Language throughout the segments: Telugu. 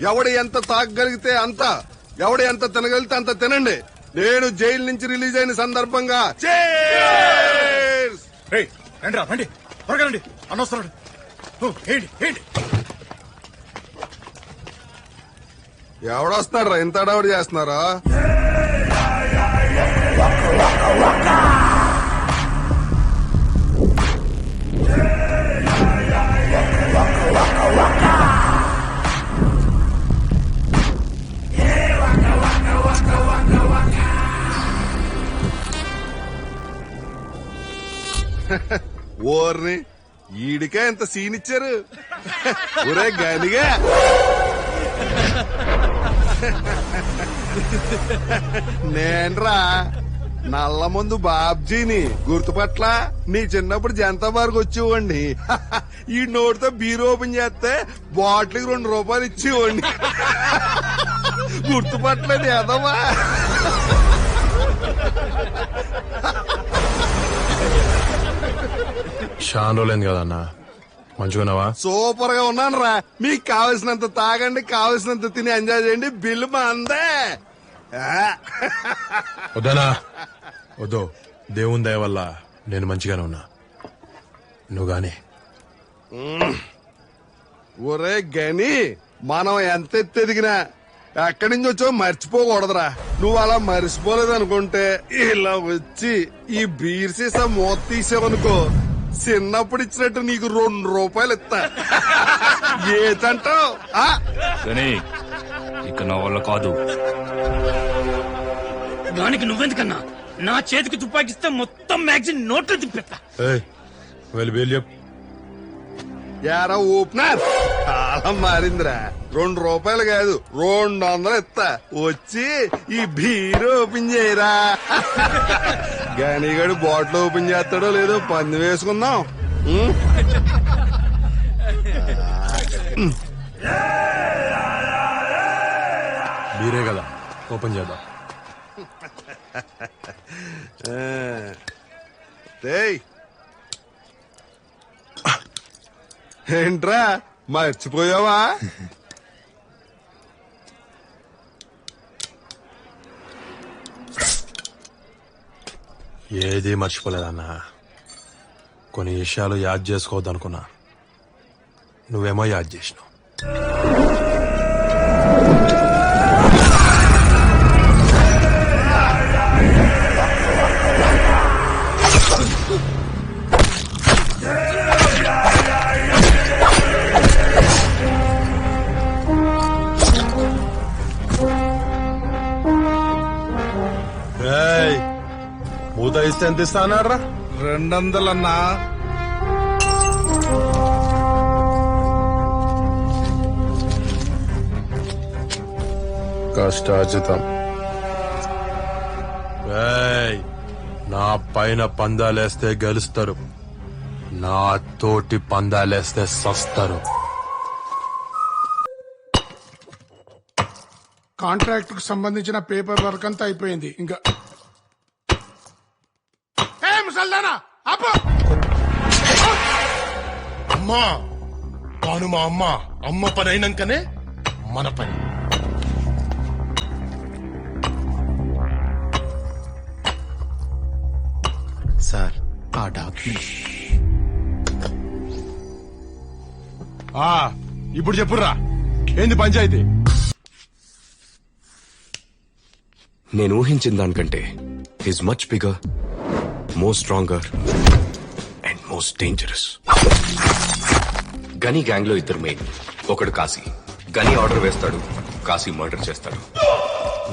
ఎవడు ఎంత తాగగలిగితే అంత, ఎవడు ఎంత తినగలిగితే అంత తినండి. నేను జైలు నుంచి రిలీజ్ అయిన సందర్భంగా రండి త్వరగా రండి, అనవసరం. ఎవడొస్తాడ్రా ఇంత అడవడి చేస్తున్నారా? ఓర్ని ఈడికే ఎంత సీన్ ఇచ్చారు. ఒరే గనిగా నేన్రా నల్ల ముందు బాబ్జీని గుర్తుపట్ల. నీ చిన్నప్పుడు జనతా బార్కు వచ్చేవాడిని. ఈ నోటితో బీరు ఓపెన్ చేస్తే బాటిల్కి 2 రూపాయలు ఇచ్చేవాడిని. గుర్తుపట్టలేదు ఎదవా. చాలా రోజులైంది కదా అన్న, మంచిగున్నావా? సూపర్ గా ఉన్నాను రా. మీకు కావలసినంత తాగండి, కావలసినంత తిని ఎంజాయ్ చేయండి. బిల్లు మా అందే. వద్దనా వద్దు, దేవుని దయ వల్ల నేను మంచిగానే ఉన్నా. నువ్వు గాని ఒరే గని, మనం ఎంత ఎదిగినా ఎక్కడి నుంచి వచ్చో మర్చిపోకూడదురా. నువ్వు అలా మర్చిపోలేదనుకుంటే ఇలా వచ్చి ఈ బీర్ సీసా మూత తీసావనుకో, చిన్నప్పుడు ఇచ్చినట్టు నీకు 2 రూపాయలు ఇస్తా. ఏదంటావు? ఇక నా వల్ల కాదు. దానికి నువ్వెందుకన్నా? నా చేతికి తుపాకిస్తే మొత్తం మ్యాగజైన్ నోట్లో తిప్పేస్తా. వెళ్ళి యారా ఓపెనర్, కాలం మారిందిరా. 2 రూపాయలు కాదు 200 ఇస్తా. వచ్చి ఈ బీరు ఓపెన్ చేయరా. గనిగడు బాటిల్ ఓపెన్ చేస్తాడో లేదో పంది వేసుకుందాం. బీరే కదా, ఓపెన్ చేద్దాం. ఏంట్రా మర్చిపోయావా? ఏది మర్చిపోలేదన్నా. కొన్ని విషయాలు యాద్ చేసుకోవద్దనుకున్నా, నువ్వేమో యాద్ చేసినావు. మూత ఇస్తే ఎంత ఇస్తా అన్నాడ్రా? 200 అన్నా. కష్టార్జితం. నా పైన పందాలేస్తే గెలుస్తారు, నా తోటి పందాలేస్తే సస్తారు. కాంట్రాక్ట్ కు సంబంధించిన పేపర్ వర్క్ అంతా అయిపోయింది. ఇంకా అమ్మా తాను మా అమ్మ పని అయినాకనే మన పని. సార్ ఆ డాక్యుమెంట్. ఇప్పుడు చెప్పుర్రా, ఏంది పంచాయతీ? నేను ఊహించిన దానికంటే is much bigger, more stronger and most dangerous. గని గ్యాంగ్ లో 2 మెయిన్. ఒకడు కాశీ. గని ఆర్డర్ వేస్తాడు, కాశీ మర్డర్ చేస్తాడు.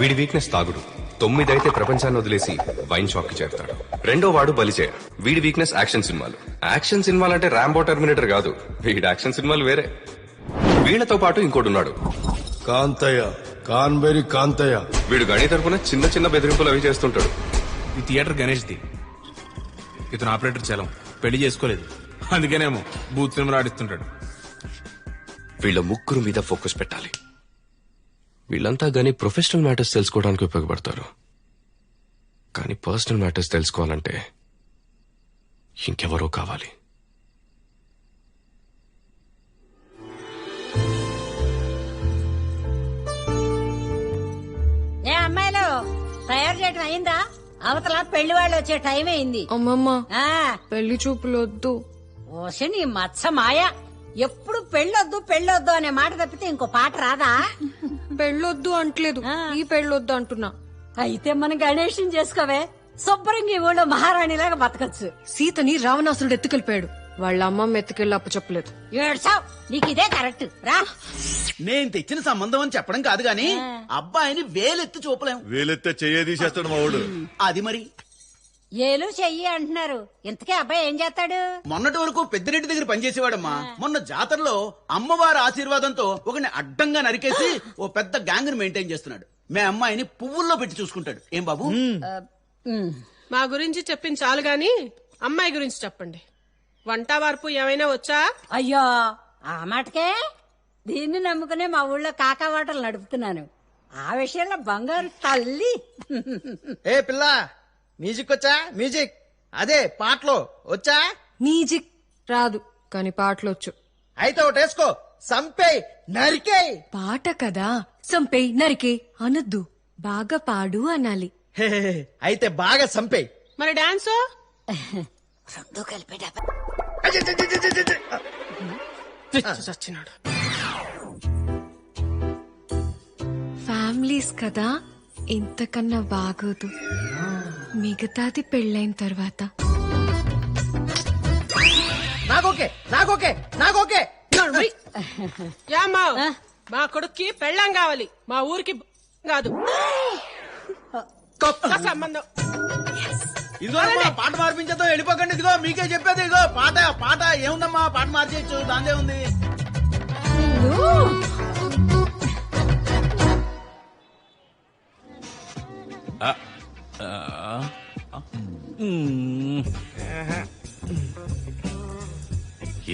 వీడి వీక్నెస్ తాగుడు. 9 అయితే ప్రపంచాన్ని వదిలేసి వైన్ షాప్ కి చేరుతాడు. రెండో వాడు బలిచే. వీడి వీక్నెస్ యాక్షన్ సినిమాలు. యాక్షన్ సినిమాలంటే రాంబో, టెర్మినేటర్ కాదు, వీడి యాక్షన్ సినిమాలు వేరే. వీళ్లతో పాటు ఇంకోడున్నాడు, కాంతయ్య, కాన్బెరి కాంతయ్య. వీడు గని తరపున చిన్న చిన్న బెదిరింపులు అవి చేస్తుంటాడు. ఈ థియేటర్ గణేష్ ది. ఇతను ఆపరేటర్ చలం, పెళ్లి చేసుకోలేదు, అందుకేనేమో బూత్ సినిమాలు ఆడిస్తుంటాడు. వీళ్ళ ముగ్గురు మీద ఫోకస్ పెట్టాలి. వీళ్ళంతా గానీ ప్రొఫెషనల్ మ్యాటర్స్ తెలుసుకోవడానికి ఉపయోగపడతారు, కానీ పర్సనల్ మ్యాటర్స్ తెలుసుకోవాలంటే ఇంకెవరో కావాలి. భోంచేయటం అయిందా? అవతల పెళ్లి వాళ్ళు వచ్చే టైం అయింది. అమ్మమ్మ పెళ్లి చూపులు వద్దు. ఓషి నీ మత్స మాయ, ఎప్పుడు పెళ్ళొద్దు పెళ్ళొద్దు అనే మాట తప్పితే ఇంకో పాట రాదా? పెళ్ళొద్దు అంటలేదు, ఈ పెళ్ళొద్దు అంటున్నా. అయితే మనం గణేష్ చేసుకోవే, శుభ్రంగా ఈ ఊళ్ళో మహారాణిలాగా బతకచ్చు. సీతని రావణాసురుడు ఎత్తుకెళ్ళిపోయాడు, వాళ్ళ అమ్మమ్మ ఎత్తుకెళ్ళి అప్పచెప్పలేదు. ఏడ్చావ్, నీకు ఇదే కరెక్ట్ రా. నేను తెచ్చిన సంబంధం అని చెప్పడం కాదు గాని అబ్బాయిని వేలెత్తి చూపలేం. వేలెత్తే చెయ్యేసాడు మా వాడు. అది మరి ఏలు చెయ్యి అంటున్నారు, ఇంతకే అబ్బాయి ఏం చేస్తాడు? మొన్నటి వరకు పెద్దిరెడ్డి దగ్గర పనిచేసేవాడమ్మా. మొన్న జాతరలో అమ్మవారి ఆశీర్వాదంతో ఒకని అడ్డంగా నరికేసి ఓ పెద్ద గ్యాంగ్ ని మెయింటైన్ చేస్తున్నాడు. మే అమ్మాయిని పువ్వుల్లో పెట్టి చూసుకుంటాడు. ఏం బాబు? మా గురించి చెప్పింది చాలు గాని అమ్మాయి గురించి చెప్పండి. వంట వార్పు ఏమైనా వచ్చా? అయ్యో ఆ మాటకే దీన్ని నమ్ముకునే మా ఊళ్ళో కాకా వాటలు నడుపుతున్నాను. ఆ విషయంలో బంగారు తల్లి. ఏ పిల్ల, మ్యూజిక్ వచ్చా? మ్యూజిక్ అదే పాటలో వచ్చా? మ్యూజిక్ రాదు కానీ పాటలొచ్చు. అయితే ఒకటి వేసుకో, సంపే నరికే. పాట కదా, సంపే నరికే అనొద్దు, బాగా పాడు అనాలి. అయితే బాగా సంపే. మరి డాన్స్? రెండు కలిపేట చచ్చినాడు. ఫ్యామిలీస్ కదా, ఇంతకన్నా బాగోదు. మిగతాది పెళ్ళైన తర్వాత. నాకోకే నాకోకే నాకోకే. యామ్మా, మా కొడుక్కి పెళ్ళాం కావాలి, మా ఊరికి కాదు. కొత్త సంబంధం. ఇదిగో పాట మార్పించేద్దాం, వెళ్ళిపోకండి. ఇదిగో మీకే చెప్పేది, ఇదిగో పాట పాట ఏముందమ్మా, పాట మార్చేయచ్చు, దాందే ఉంది.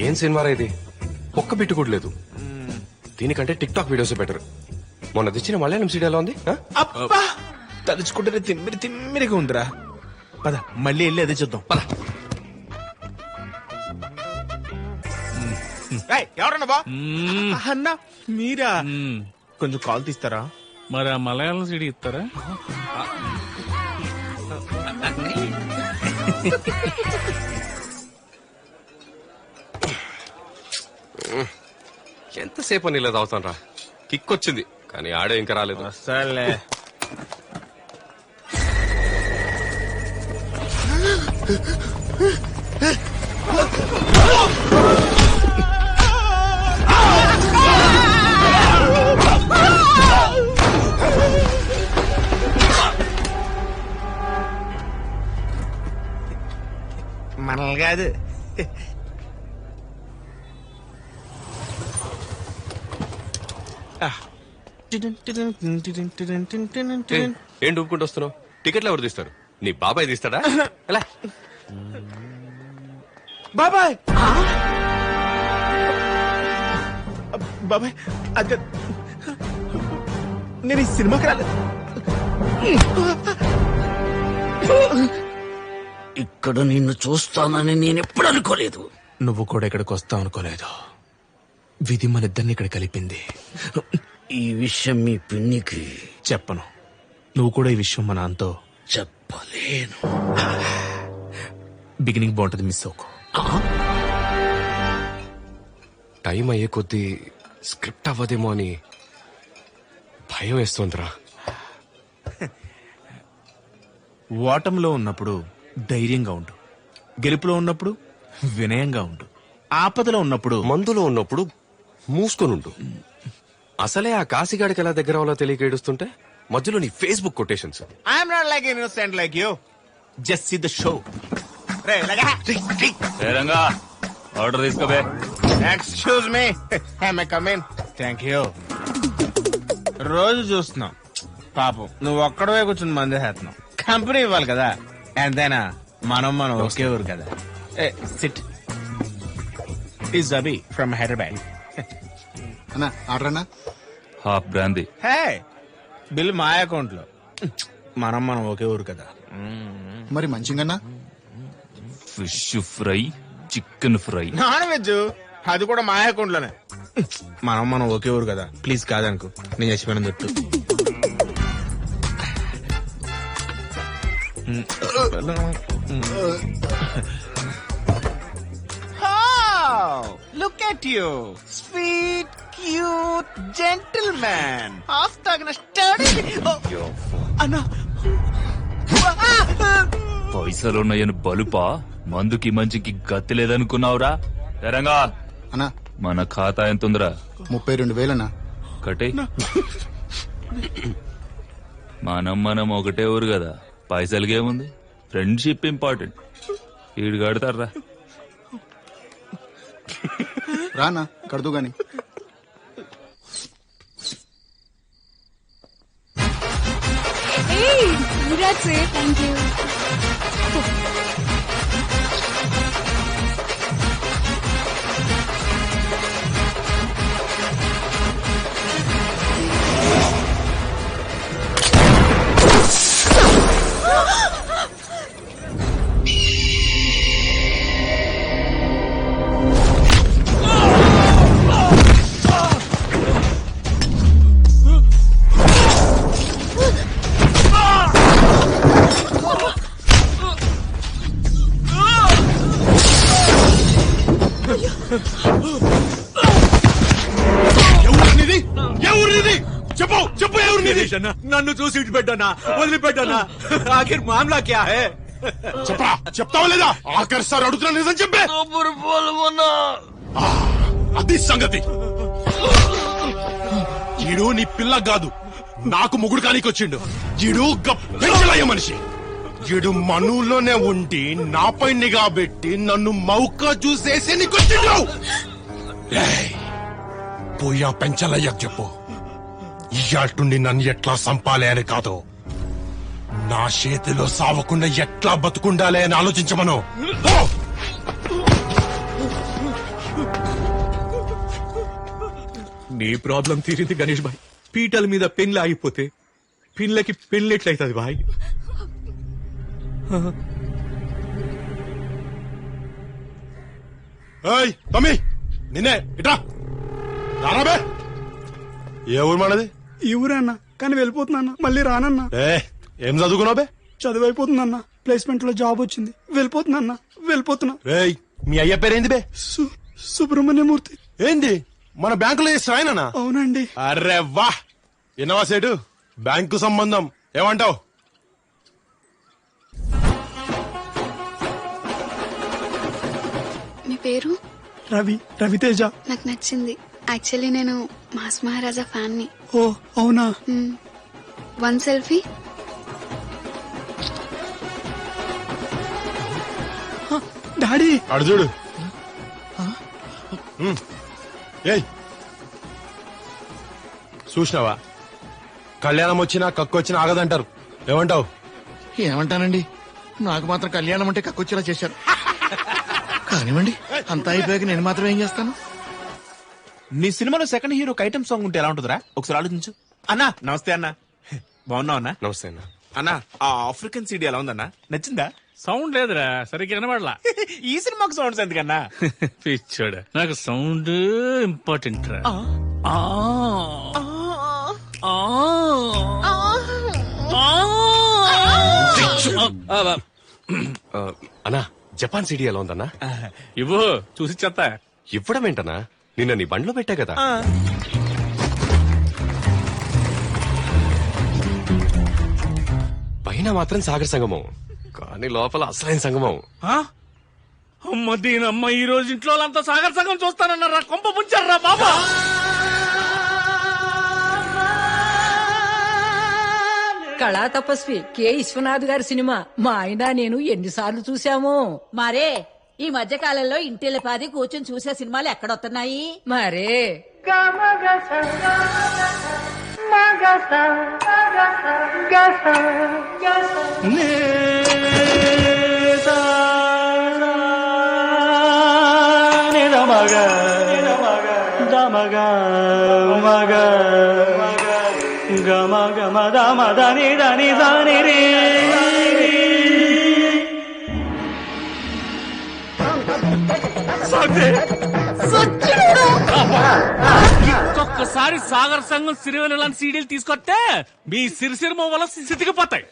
ఏం సినిమారా ఇది? ఒక్క బిట్టు కూడా లేదు. దీనికంటే టిక్ టాక్ వీడియోస్ బెటర్. మొన్న తెచ్చిన మలయాళం సీడీ ఎలా ఉంది? అబ్బా, తలుచుకుంటేనే తిమ్మిరి తిమ్మిరిగా ఉందిరా. పద మళ్ళీ వెళ్ళి అదే చూద్దాం. పద. ఎవరన్నా బా అన్నా, మీరా? కొంచెం కాల్ తీస్తారా? మరి ఆ మలయాళం సీడీ ఇస్తారా? ఎంతసేపు నీళ్ళ తాగుతాను రా. కిక్ వచ్చింది కానీ ఆడే ఇంకా రాలేదు. సర్లే. మనల్ని కాదు. ఏం డూపుకుంటూ వస్తున్నావు? టికెట్లు ఎవరు తీస్తారు? నీ బాబాయ్ తీస్తాడా? ఎలా? బాబాయ్ బాబాయ్, అది నేను ఈ సినిమాకి రాలేదు. ఇక్కడ నిన్ను చూస్తానని నేను ఎప్పుడు అనుకోలేదు. నువ్వు కూడా ఇక్కడికి వస్తావు అనుకోలేదు. విధి మన ఇద్దరిని ఇక్కడ కలిపింది. ఈ విషయం మీ పిన్నికి చెప్పను. నువ్వు కూడా ఈ విషయం మా నాన్నతో చెప్పలేను. బిగినింగ్ బాగుంటది, మిస్ అవ్వకు. టైం అయ్యే కొద్దీ స్క్రిప్ట్ అవ్వదేమో అని భయం వేస్తోందిరా. ఓటంలో ఉన్నప్పుడు ధైర్యంగా ఉండు, గెలుపులో ఉన్నప్పుడు వినయంగా ఉండు, ఆపదలో ఉన్నప్పుడు మందులో ఉన్నప్పుడు మూసుకొనుండు. అసలే ఆ కాశీగాడికి ఎలా దగ్గర అవ్వాలో తెలియక ఏడుస్తుంటే మధ్యలో నీ Facebook quotations. I'm not like innocent like you, just see the show. Order తీసుకోబే. Excuse me, may come in? Thank you. రోజు చూస్తున్నాం పాపం, నువ్వు ఒక్కడవే కూర్చుని మంది చేస్తున్నావు. కంపెనీ ఇవ్వాలి కదా, ఎంతైనా మనం ఒకే ఊరు కదా. Sit. Is Abi from Hyderabad. అన్నా ఆర్డర్ అన్నా. Half brandy. హే, బిల్ మా అకౌంట్ లో. మనం ఒకే ఊరు కదా. మరి మంచిగా fish fry, chicken fry, non veg అది కూడా మా అకౌంట్ లోనే. మనం ఒకే ఊరు కదా, ప్లీజ్ కాదనుకో, నేను చచ్చిపోయిన దొట్టు. Look at you sweet cute gentleman half తాగిన స్టడీ అన్నా పైసలున్నాయని బలుపా మందుకి మంచికి గతి లేదనుకున్నావురా తెరంగా అన్నా మన ఖాతా ఎంత ఉందిరా 32,000 అన్నా. కటే మనం ఒకటే ఊరు కదా పైసలకేముంది ఫ్రెండ్షిప్ ఇంపార్టెంట్ ఈడు కడతారా రానా కడదు గాని. Thank you. చెప్పు చెప్పు ఎవరినిది? నన్ను చూసి పెట్టానా వదిలిపెట్టానా ఆఖిర్ మామలా క్యా హే చెప్పరా చెప్తావా లేదా? ఆఖరి సార్ అడుగుతున్నా నిజం చెప్పే. అది సంగతి. ఈడు నీ పిల్ల కాదు నాకు ముగుడు కానికి వచ్చిండు. ఈడు పెంచలయ్య మనిషి. ఈడు మనూలోనే ఉండి నాపై నిఘా పెట్టి నన్ను మౌక చూసేసి నీకొచ్చిండు. పోయా పెంచలయ్యకు చెప్పు ఇయ్యాల్టుండి నన్ను ఎట్లా సంపాలే అని కాదు నా చేతిలో సావకుండా ఎట్లా బతుకుండాలి అని ఆలోచించమను. నీ ప్రాబ్లం తీరింది గణేష్ భాయ్. పీటల మీద పెన్లు ఆగిపోతే పిల్లకి పెళ్ళెట్లయితుంది భాయ్. ఏయ్ తమ్మి నిన్నే ఇట్రా రారాబే. ఏ ఊరు మనది? ఈ ఊరే అన్న, కానీ వెళ్ళిపోతున్నా. మళ్ళీ రానన్నా. ఏం చదువుకున్నావు బే? చదువు అయిపోతుందన్నా. ప్లేస్మెంట్ లో జాబ్ వచ్చింది. వెళ్ళిపోతున్నా. ఏయ్ మీ అయ్య పేరేంది బే? సుబ్రహ్మణ్యమూర్తి. ఏంది మన బ్యాంకులో చేస్తాయన? అవునండి. అరే వా ఎన్నవా సేటు బ్యాంకు సంబంధం ఏమంటావు? మీ పేరు? రవితేజ. నాకు నచ్చింది. యాక్చువల్లీ నేను మాస్ మహారాజా ఫ్యాన్ ని. ఓ అవునా? 1 సెల్ఫీ. డాడీ అడు చూడు. ఏయ్ చూసినావా కళ్యాణం వచ్చినా కక్కు వచ్చినా ఆగదంటారు. ఏమంటావు? ఏమంటానండి, నాకు మాత్రం కళ్యాణం అంటే కక్కొచ్చేలా చేశారు. కానివ్వండి, అంతా అయిపోయాక నేను మాత్రం ఏం చేస్తాను? నీ సినిమాలో సెకండ్ హీరోకి ఐటమ్ సాంగ్ ఉంటే ఎలా ఉంటుందిరా? ఒకసారి ఆలోచించు. అన్నా నమస్తే అన్నా. బాగున్నావు అన్నా? నమస్తే అన్న. అన్నా ఆ ఆఫ్రికన్ సీడీ ఎలా ఉందన్నా? నచ్చిందా? సౌండ్ లేదురా సరిగ్గా వినబడలా. ఈ సినిమాకు సౌండ్స్ ఎందుకన్నా? పిచ్చాడు నాకు సౌండ్ ఇంపార్టెంట్ రా. అన్నా జపాన్ సిటీ ఎలా ఉందన్నా? ఇవ్వు చూసి చెత్త. ఇవ్వడం ఏంటన్నా? నిన్న నీ బండ్లో పెట్టా కదా. పైన మాత్రం సాగర్ సంగమం కానీ లోపల అసలైన సంగమం. అమ్మ దీనమ్మ ఈ రోజు ఇంట్లో అంతా సాగర్ సంగం చూస్తానన్నారా? కొంప ముంచారా బాబా. కళా తపస్వి కె విశ్వనాథ్ గారి సినిమా మా ఆయన నేను ఎన్నిసార్లు చూసాము. మరే ఈ మధ్య కాలంలో ఇంటిల్లిపాది కూర్చొని చూసే సినిమాలు ఎక్కడొస్తున్నాయి మరే. ఇంకొకసారి సాగర్ సంఘం సిరివెల్ లాంటి సీడీలు తీసుకొస్తే మీ సిరిసిరిమ వల్ల సితికిపోతాయి.